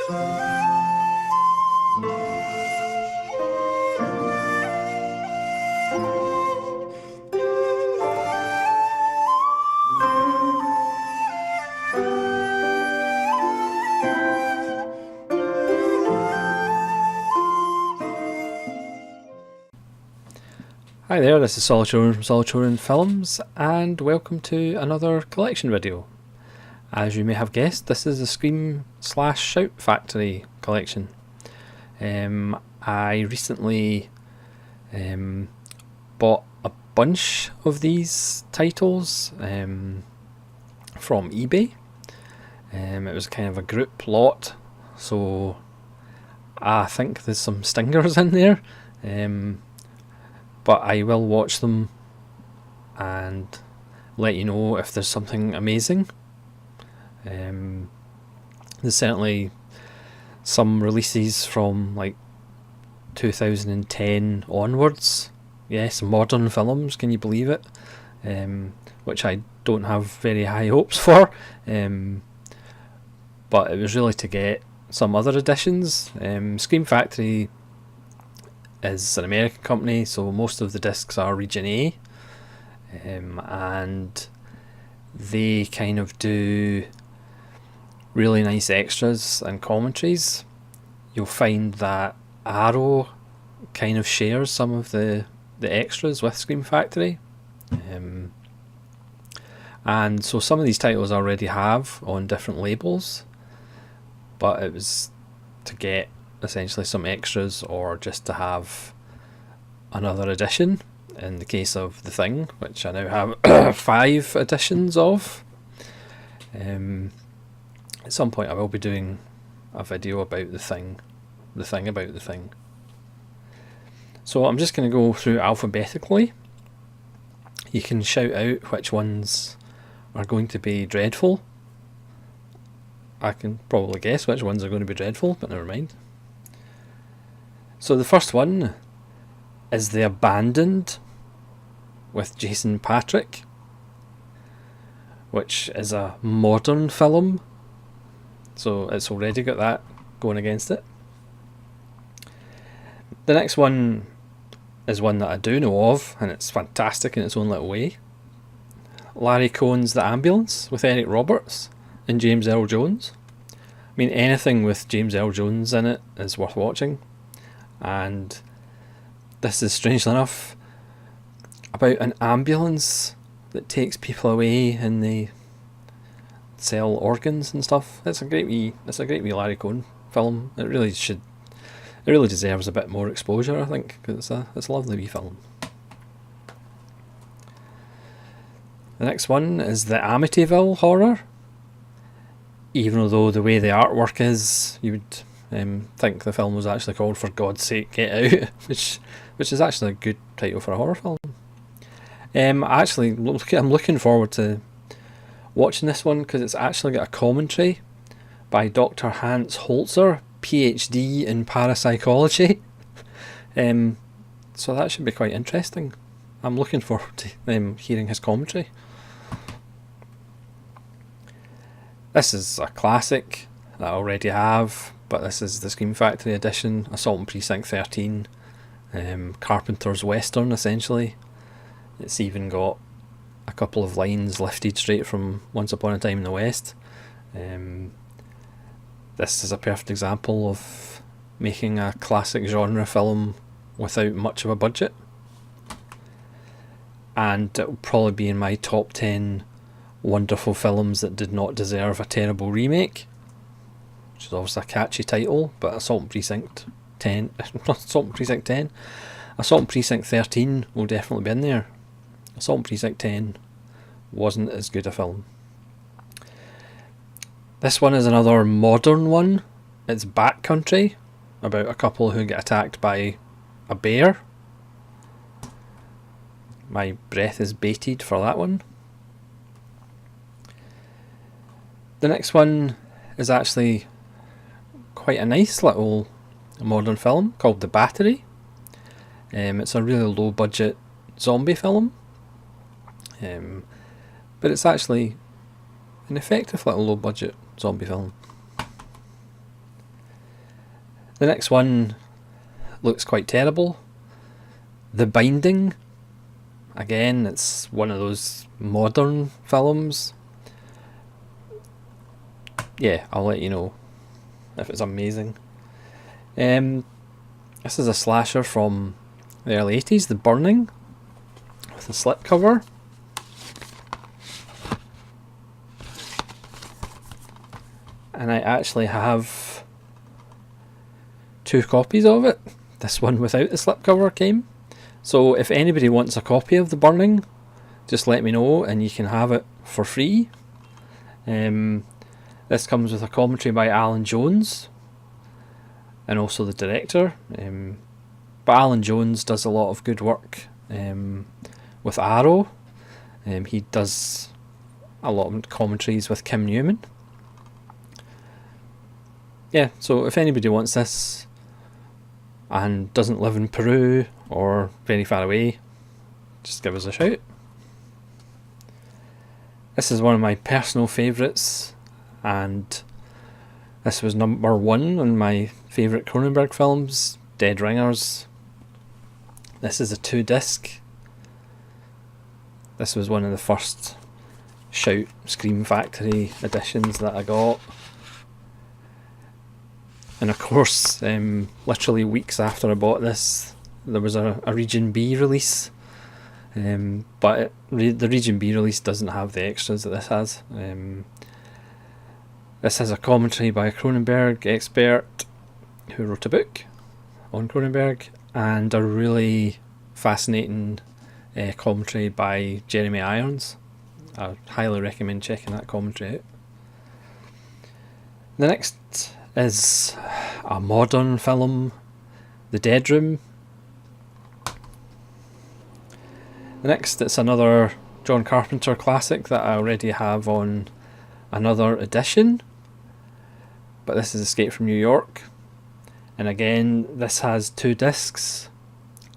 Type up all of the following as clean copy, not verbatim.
Hi there, this is Solid Children from Solid Children Films, and welcome to another collection video. As you may have guessed, this is a Scream/Shout Factory collection. I recently bought a bunch of these titles from eBay. It was kind of a group lot, so I think there's some stingers in there. But I will watch them and let you know if there's something amazing. There's certainly some releases from like 2010 onwards. Yes, modern films, can you believe it? Which I don't have very high hopes for. But it was really to get some other editions. Scream Factory is an American company, so most of the discs are region A, and they kind of do really nice extras and commentaries. You'll find that Arrow kind of shares some of the extras with Scream Factory, and so some of these titles I already have on different labels, but it was to get essentially some extras or just to have another edition. In the case of The Thing, which I now have 5 editions of. At some point I will be doing a video about The Thing about The Thing. So I'm just going to go through alphabetically. You can shout out which ones are going to be dreadful. I can probably guess which ones are going to be dreadful, but never mind. So the first one is The Abandoned with Jason Patric, which is a modern film, so it's already got that going against it. The next one is one that I do know of, and it's fantastic in its own little way. Larry Cohen's The Ambulance with Eric Roberts and James Earl Jones. I mean, anything with James Earl Jones in it is worth watching. And this is, strangely enough, about an ambulance that takes people away and they sell organs and stuff. It's a great wee Larry Cohen film. It really deserves a bit more exposure, I think, because it's a lovely wee film. The next one is The Amityville Horror. Even though the way the artwork is, you would think the film was actually called For God's Sake Get Out, which is actually a good title for a horror film. I'm looking forward to watching this one because it's actually got a commentary by Dr. Hans Holzer, PhD in parapsychology. So that should be quite interesting. I'm looking forward to hearing his commentary. This is a classic that I already have, but this is the Scream Factory edition, Assault on Precinct 13, Carpenter's Western essentially. It's even got a couple of lines lifted straight from Once Upon a Time in the West. This is a perfect example of making a classic genre film without much of a budget. And it will probably be in my top 10 wonderful films that did not deserve a terrible remake, which is obviously a catchy title, but Assault on Precinct 10, Assault on Precinct 10, Assault on Precinct 13 will definitely be in there. Assault on Precinct 10 wasn't as good a film. This one is another modern one. It's Backcountry, about a couple who get attacked by a bear. My breath is bated for that one. The next one is actually quite a nice little modern film called The Battery. It's a really low budget zombie film, but it's actually an effective little low budget zombie film. The next one looks quite terrible. The Binding. Again, it's one of those modern films. Yeah, I'll let you know if it's amazing. This is a slasher from the early 80s, The Burning, with a slipcover. And I actually have 2 copies of it. This one without the slipcover came. So if anybody wants a copy of The Burning, just let me know and you can have it for free. This comes with a commentary by Alan Jones and also the director. But Alan Jones does a lot of good work with Arrow. He does a lot of commentaries with Kim Newman. Yeah, so if anybody wants this and doesn't live in Peru or very far away, just give us a shout. This is one of my personal favourites, and this was number 1 on my favourite Cronenberg films, Dead Ringers. This is a 2-disc. This was one of the first Shout Scream Factory editions that I got. And of course, literally weeks after I bought this, there was a Region B release. But the Region B release doesn't have the extras that this has. This has a commentary by a Cronenberg expert who wrote a book on Cronenberg, and a really fascinating commentary by Jeremy Irons. I highly recommend checking that commentary out. The next is a modern film, The Dead Room. The next, it's another John Carpenter classic that I already have on another edition, but this is Escape from New York. And again, this has 2 discs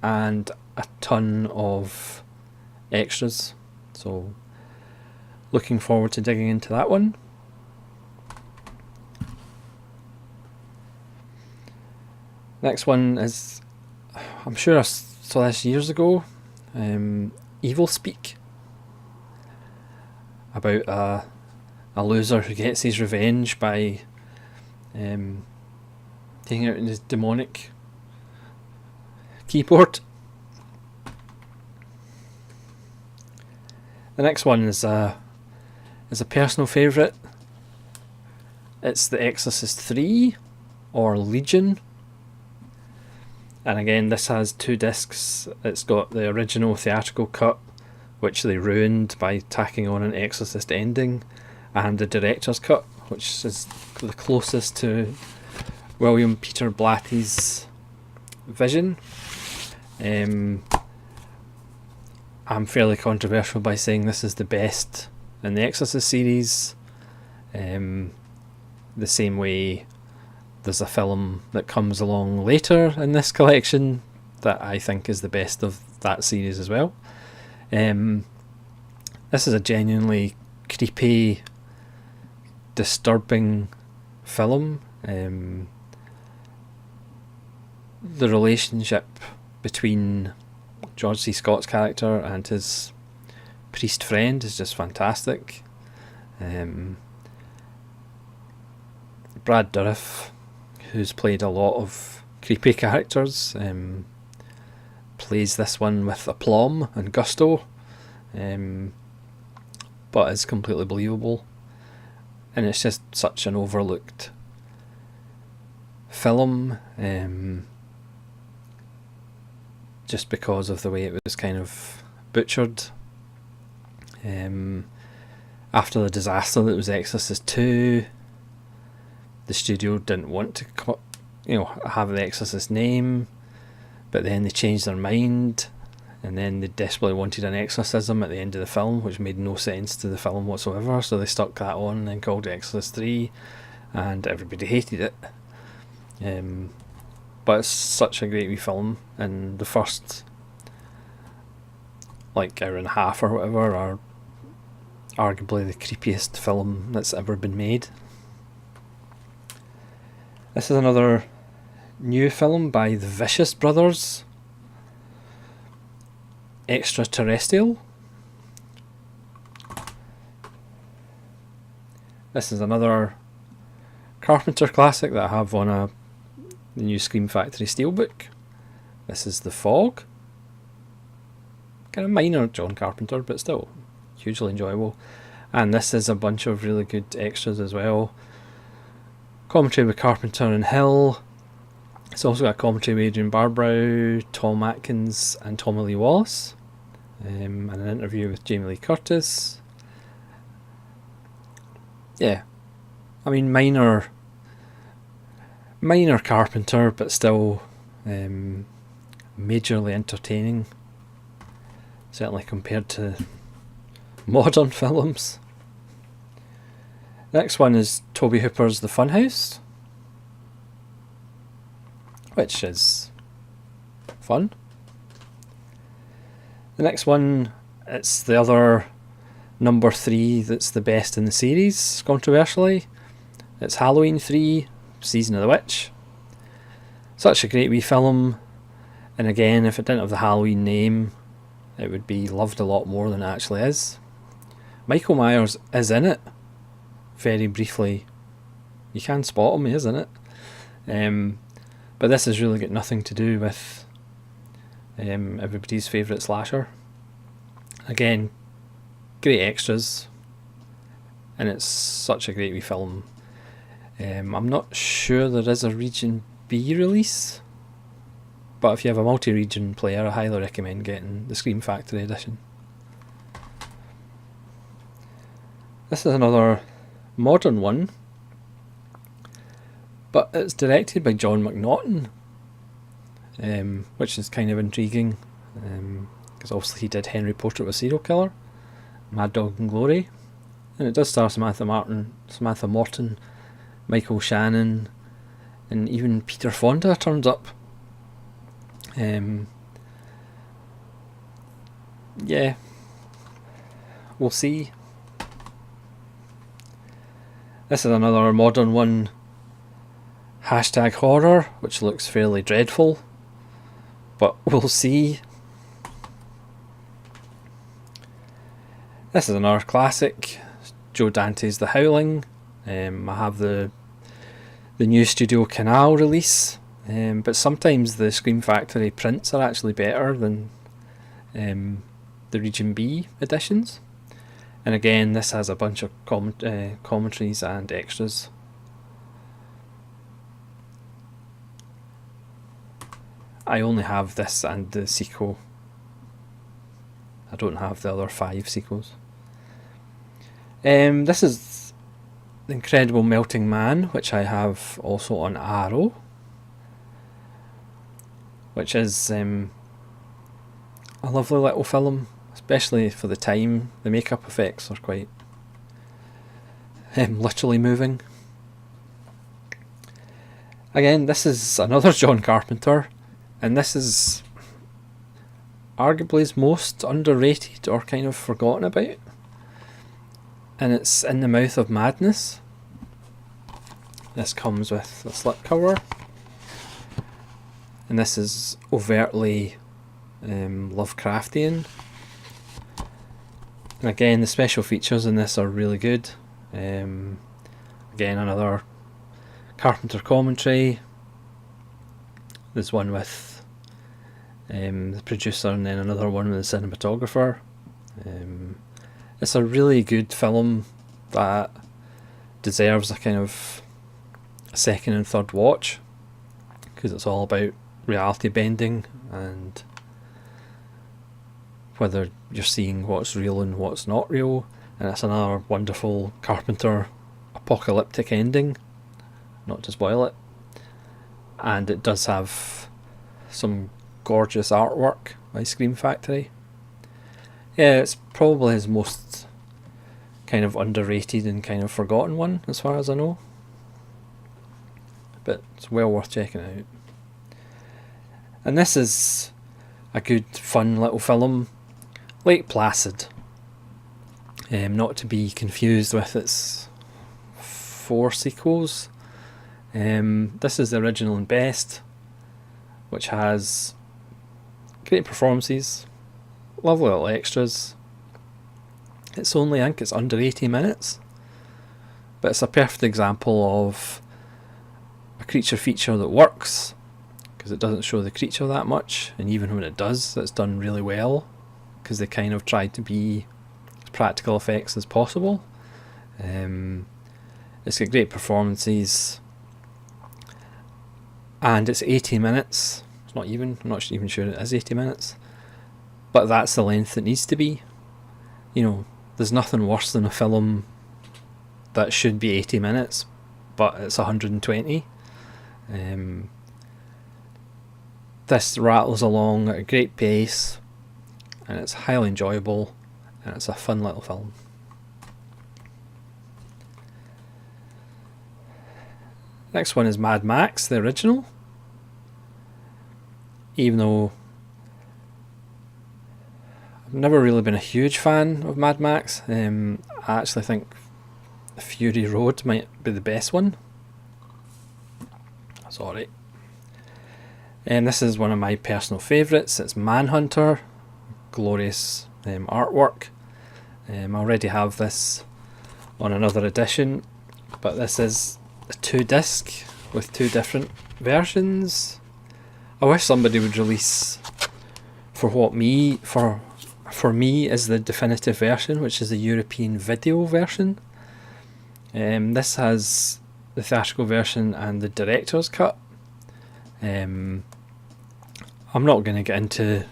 and a ton of extras, so looking forward to digging into that one. Next one is, I'm sure I saw this years ago, Evil Speak, about a loser who gets his revenge by taking out his demonic keyboard. The next one is a personal favourite. It's The Exorcist 3 or Legion. And again, this has 2 discs. It's got the original theatrical cut, which they ruined by tacking on an Exorcist ending, and the director's cut, which is the closest to William Peter Blatty's vision. I'm fairly controversial by saying this is the best in the Exorcist series. The same way there's a film that comes along later in this collection that I think is the best of that series as well. This is a genuinely creepy, disturbing film. The relationship between George C. Scott's character and his priest friend is just fantastic. Brad Dourif, who's played a lot of creepy characters, plays this one with aplomb and gusto, but is completely believable. And it's just such an overlooked film, just because of the way it was kind of butchered. After the disaster that was Exorcist 2, the studio didn't want to have the Exorcist name, but then they changed their mind, and then they desperately wanted an exorcism at the end of the film, which made no sense to the film whatsoever, so they stuck that on and called it Exorcist 3, and everybody hated it. But it's such a great wee film, and the first hour and a half or whatever are arguably the creepiest film that's ever been made. This is another new film by the Vicious Brothers, Extraterrestrial. This is another Carpenter classic that I have on the new Scream Factory Steelbook. This is The Fog. Kind of minor John Carpenter, but still hugely enjoyable. And this is a bunch of really good extras as well. Commentary with Carpenter and Hill. It's also got a commentary with Adrian Barbrow, Tom Atkins and Tommy Lee Wallace. And an interview with Jamie Lee Curtis. Yeah, I mean minor Carpenter, but still majorly entertaining, certainly compared to modern films. Next one is Tobe Hooper's The Funhouse, which is fun. The next one, it's the other number 3 that's the best in the series, controversially. It's Halloween 3, Season of the Witch. Such a great wee film, and again, if it didn't have the Halloween name, it would be loved a lot more than it actually is. Michael Myers is in it, very briefly. You can spot him, he is in it. But this has really got nothing to do with everybody's favourite slasher. Again, great extras, and it's such a great wee film. I'm not sure there is a Region B release, but if you have a multi-region player, I highly recommend getting the Scream Factory edition. This is another modern one, but it's directed by John McNaughton, which is kind of intriguing, because obviously he did Henry Portrait of a Serial Killer, Mad Dog and Glory, and it does star Samantha Morton, Michael Shannon, and even Peter Fonda turns up. Yeah, we'll see. This is another modern one, Hashtag Horror, which looks fairly dreadful, but we'll see. This is another classic, Joe Dante's The Howling. I have the new Studio Canal release, but sometimes the Scream Factory prints are actually better than the Region B editions. And again, this has a bunch of commentaries and extras. I only have this and the sequel. I don't have the other 5 sequels. This is The Incredible Melting Man, which I have also on Arrow, which is a lovely little film, especially for the time. The makeup effects are quite literally moving. Again, this is another John Carpenter, and this is arguably his most underrated or kind of forgotten about, and it's In the Mouth of Madness. This comes with a slipcover, and this is overtly Lovecraftian. And again, the special features in this are really good. Again, another Carpenter commentary. There's one with the producer, and then another one with the cinematographer. It's a really good film that deserves a kind of a second and third watch, because it's all about reality bending and whether you're seeing what's real and what's not real. And it's another wonderful Carpenter apocalyptic ending, not to spoil it. And it does have some gorgeous artwork by Scream Factory. Yeah, it's probably his most kind of underrated and kind of forgotten one, as far as I know. But it's well worth checking out. And this is a good, fun little film, Lake Placid. Not to be confused with its 4 sequels. This is the original and best. which has great performances, lovely little extras. It's only, I think it's under 80 minutes, but it's a perfect example of a creature feature that works, because it doesn't show the creature that much, and even when it does, it's done really well, because they kind of tried to be as practical effects as possible. It's got great performances, and it's 80 minutes. I'm not even sure it is 80 minutes, but that's the length it needs to be. You know, there's nothing worse than a film that should be 80 minutes, but it's 120. This rattles along at a great pace, and it's highly enjoyable, and it's a fun little film. Next one is Mad Max, the original. Even though I've never really been a huge fan of Mad Max, I actually think Fury Road might be the best one. Sorry. And this is one of my personal favourites. It's Manhunter, glorious artwork. I already have this on another edition, but this is a 2-disc with 2 different versions. I wish somebody would release for me is the definitive version, which is the European video version. This has the theatrical version and the director's cut. I'm not going to get into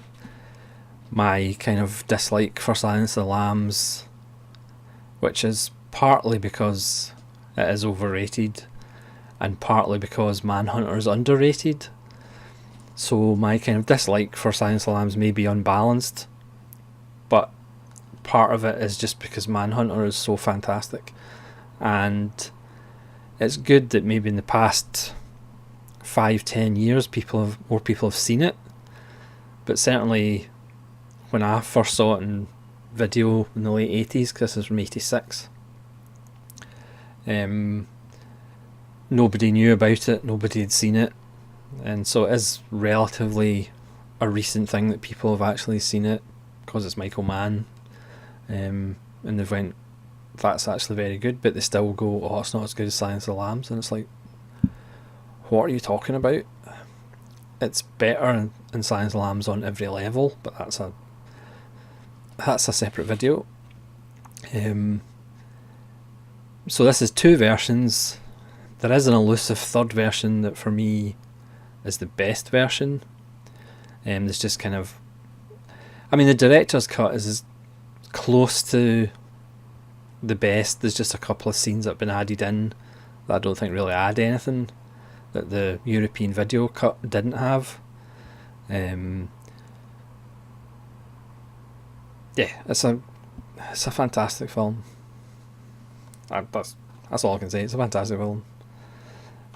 my kind of dislike for Silence of the Lambs, which is partly because it is overrated and partly because Manhunter is underrated. So my kind of dislike for Silence of the Lambs may be unbalanced, but part of it is just because Manhunter is so fantastic. And it's good that maybe in the past 5-10 years more people have seen it, but certainly when I first saw it in video in the late 80s, because this is from 86, nobody knew about it, nobody had seen it, and so it is relatively a recent thing that people have actually seen it, because it's Michael Mann, and they've went, that's actually very good, but they still go, oh, it's not as good as Silence of the Lambs, and it's like, what are you talking about? It's better than Silence of the Lambs on every level, but that's a separate video. So this is 2 versions. There is an elusive third version that for me is the best version. There's just kind of, I mean, the director's cut is as close to the best. There's just a couple of scenes that have been added in that I don't think really add anything that the European video cut didn't have. Yeah, it's a fantastic film. That's all I can say. It's a fantastic film,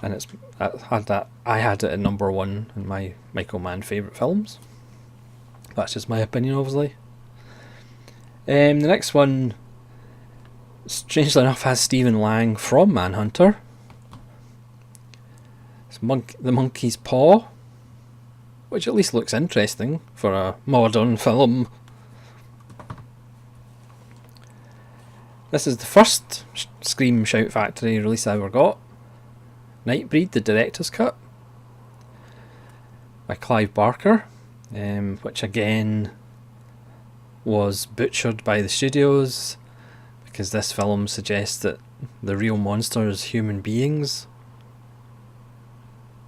and I had it at number 1 in my Michael Mann favourite films. That's just my opinion, obviously. The next one, strangely enough, has Stephen Lang from Manhunter. It's The Monkey's Paw, which at least looks interesting for a modern film. This is the first Scream Shout Factory release I ever got. Nightbreed, the director's cut, by Clive Barker, which again was butchered by the studios, because this film suggests that the real monster is human beings.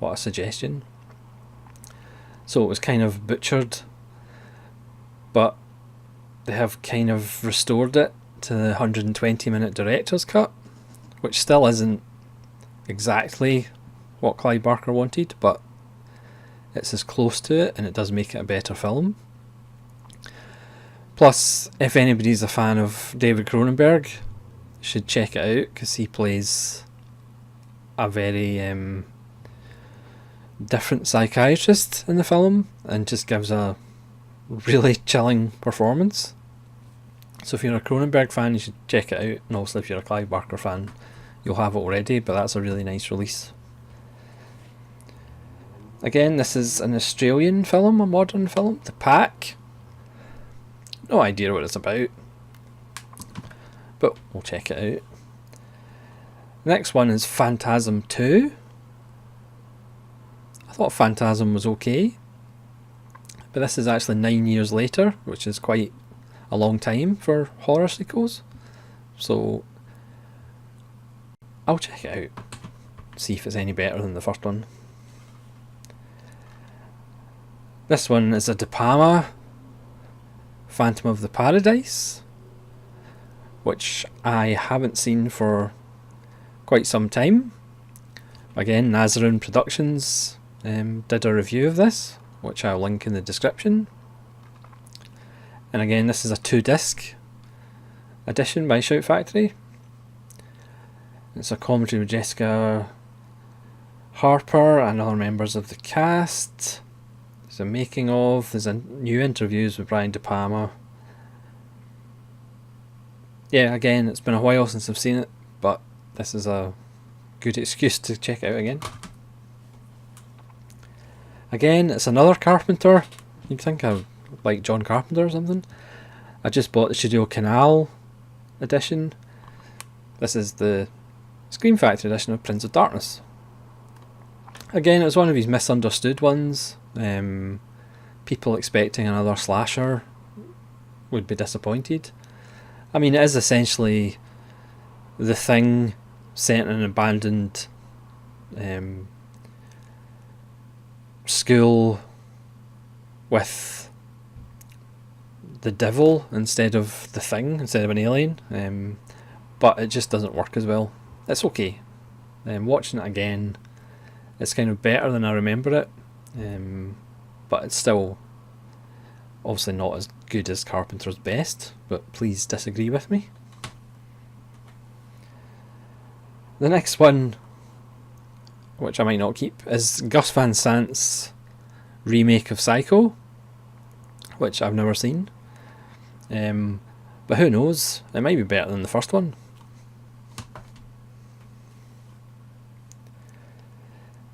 What a suggestion. So it was kind of butchered, but they have kind of restored it to the 120-minute director's cut, which still isn't exactly what Clive Barker wanted, but it's as close to it, and it does make it a better film. Plus, if anybody's a fan of David Cronenberg, you should check it out, because he plays a very different psychiatrist in the film, and just gives a really chilling performance. So if you're a Cronenberg fan, you should check it out, and also if you're a Clive Barker fan, you'll have it already, but that's a really nice release. Again, this is an Australian film, a modern film, The Pack. No idea what it's about, but we'll check it out. Next one is Phantasm 2. I thought Phantasm was okay, but this is actually 9 years later, which is quite a long time for horror sequels. So I'll check it out, see if it's any better than the first one. This one is a De Palma, Phantom of the Paradise, which I haven't seen for quite some time. Again, Nazarene Productions did a review of this, which I'll link in the description. And again, this is a 2-disc edition by Shout Factory. It's a commentary with Jessica Harper and other members of the cast. There's a making of, there's a new interviews with Brian De Palma. Yeah, again, it's been a while since I've seen it, but this is a good excuse to check it out again. Again, it's another Carpenter. You'd think I like John Carpenter or something. I just bought the Studio Canal edition. This is the Scream Factory edition of Prince of Darkness. Again, it was one of these misunderstood ones. People expecting another slasher would be disappointed. I mean, it is essentially The Thing set in an abandoned school with the devil instead of the Thing, instead of an alien. But it just doesn't work as well. It's okay. Watching it again, it's kind of better than I remember it. But it's still obviously not as good as Carpenter's best, but please disagree with me. The next one, which I might not keep, is Gus Van Sant's remake of Psycho, which I've never seen. But who knows, it might be better than the first one.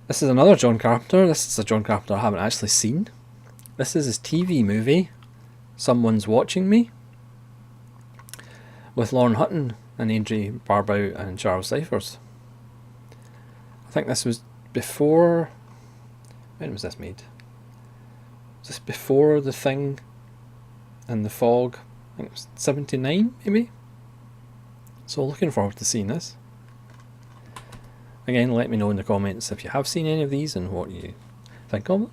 This is another John Carpenter. This is a John Carpenter I haven't actually seen. This is his TV movie, Someone's Watching Me, with Lauren Hutton and Adri Barbeau and Charles Cyphers. I think this was before... When was this made? Was this before The Thing and The Fog? I think it was 79 maybe? So looking forward to seeing this. Again, let me know in the comments if you have seen any of these and what you think of them.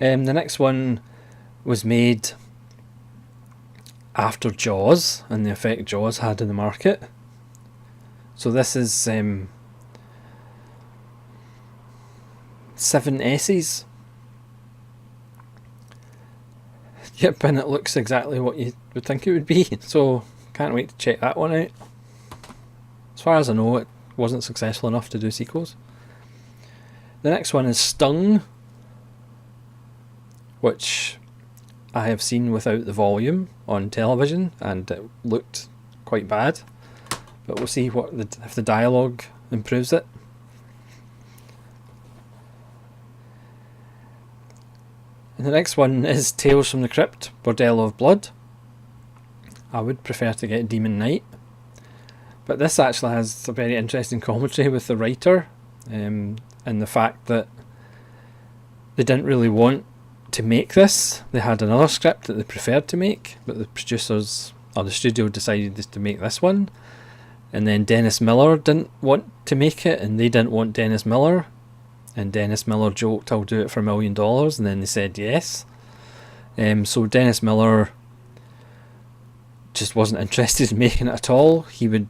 The next one was made after Jaws and the effect Jaws had in the market. So this is 7 S's. Yep, and it looks exactly what you would think it would be. So can't wait to check that one out. As far as I know, it wasn't successful enough to do sequels. The next one is Stung, which I have seen without the volume on television, and it looked quite bad. But we'll see if the dialogue improves it. And the next one is Tales from the Crypt, Bordello of Blood. I would prefer to get Demon Knight, but this actually has a very interesting commentary with the writer, and the fact that they didn't really want to make this. They had another script that they preferred to make, but the producers or the studio decided to make this one. And then Dennis Miller didn't want to make it, and they didn't want Dennis Miller. And Dennis Miller joked, "I'll do it for $1 million," and then they said yes. So Dennis Miller just wasn't interested in making it at all. He would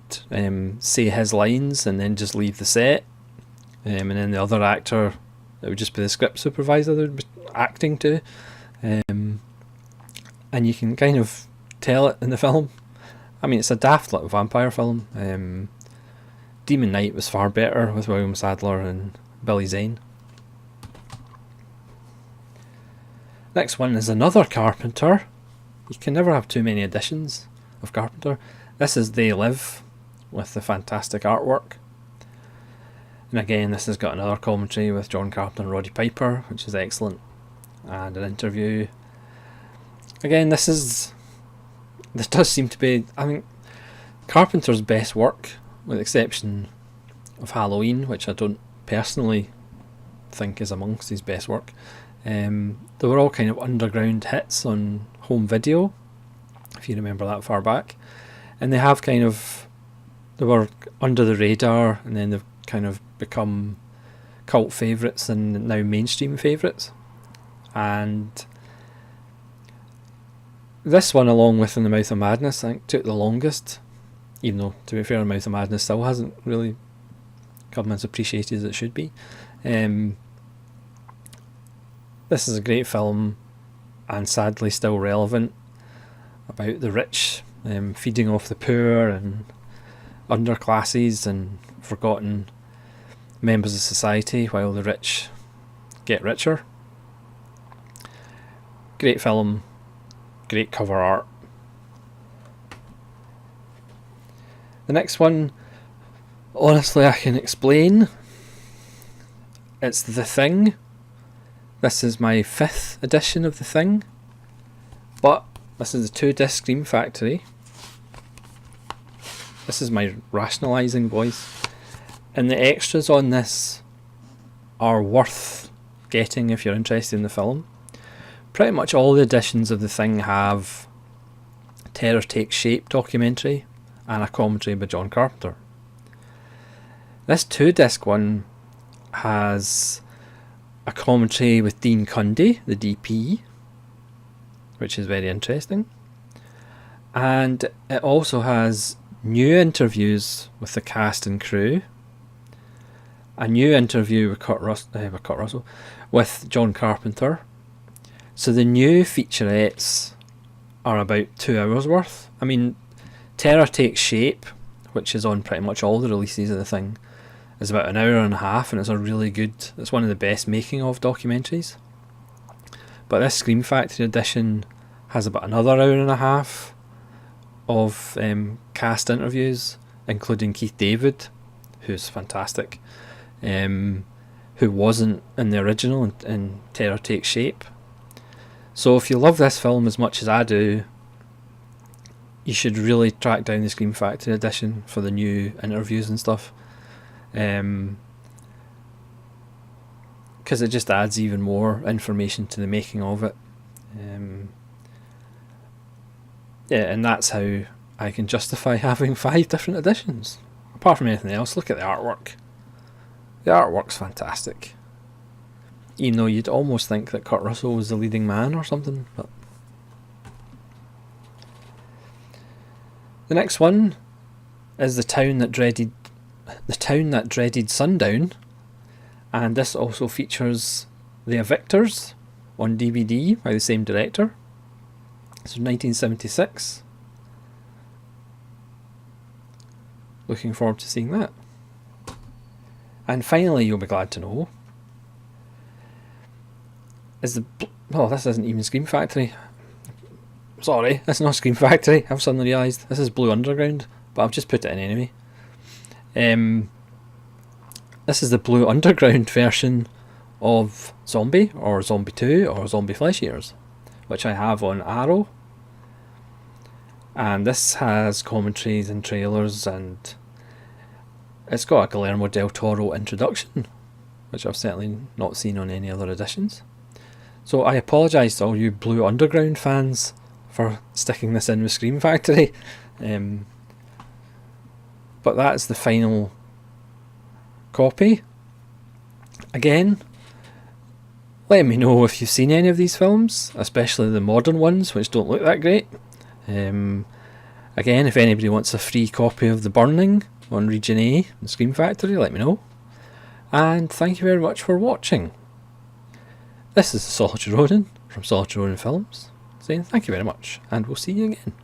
say his lines and then just leave the set. And then the other actor, it would just be the script supervisor that would be acting to. And you can kind of tell it in the film. I mean, it's a daft little vampire film. Demon Knight was far better with William Sadler and Billy Zane. Next one is another Carpenter. You can never have too many editions of Carpenter. This is They Live with the fantastic artwork. And again, this has got another commentary with John Carpenter and Roddy Piper, which is excellent, and an interview. Again, this does seem to be, I mean, Carpenter's best work, with the exception of Halloween, which I don't personally think is amongst his best work. They were all kind of underground hits on home video, if you remember that far back, and they were under the radar, and then they've kind of become cult favourites and now mainstream favourites. And this one, along with In the Mouth of Madness, I think took the longest, even though, to be fair, In the Mouth of Madness still hasn't really come as appreciated as it should be. This is a great film, and sadly still relevant, about the rich feeding off the poor and underclasses and forgotten members of society, while the rich get richer. Great film, great cover art. The next one, honestly, I can explain. It's The Thing. This is my 5th edition of The Thing, but this is the 2-disc Scream Factory. This is my rationalising voice, and the extras on this are worth getting if you're interested in the film. Pretty much all the editions of The Thing have Terror Takes Shape documentary and a commentary by John Carpenter. This 2-disc one has a commentary with Dean Cundy, the DP, which is very interesting, and it also has new interviews with the cast and crew, a new interview with John Carpenter. So the new featurettes are about 2 hours worth. I mean, Terror Takes Shape, which is on pretty much all the releases of The Thing, is about an hour and a half, and it's one of the best making of documentaries. But this Scream Factory edition has about another hour and a half of cast interviews, including Keith David, who's fantastic, who wasn't in the original in Terror Takes Shape. So if you love this film as much as I do, you should really track down the Scream Factory edition for the new interviews and stuff, because it just adds even more information to the making of it. And that's how I can justify having 5 different editions. Apart from anything else, look at the artwork. The artwork's fantastic. Even though you'd almost think that Kurt Russell was the leading man or something. But the next one is The Town That Dreaded Sundown, and this also features The Evictors on DVD by the same director. It's from 1976. Looking forward to seeing that. And finally, you'll be glad to know, this isn't even Scream Factory. Sorry, that's not Scream Factory. I've suddenly realised this is Blue Underground, but I've just put it in anyway. This is the Blue Underground version of Zombie, or Zombie 2, or Zombie Flesh Eaters, which I have on Arrow. And this has commentaries and trailers, and it's got a Guillermo del Toro introduction, which I've certainly not seen on any other editions. So I apologise to all you Blue Underground fans for sticking this in with Scream Factory. But that's the final copy. Again, let me know if you've seen any of these films, especially the modern ones, which don't look that great. Again, if anybody wants a free copy of The Burning on Region A and Scream Factory, let me know. And thank you very much for watching. This is the Solitary Ronin from Solitary Ronin Films, saying thank you very much, and we'll see you again.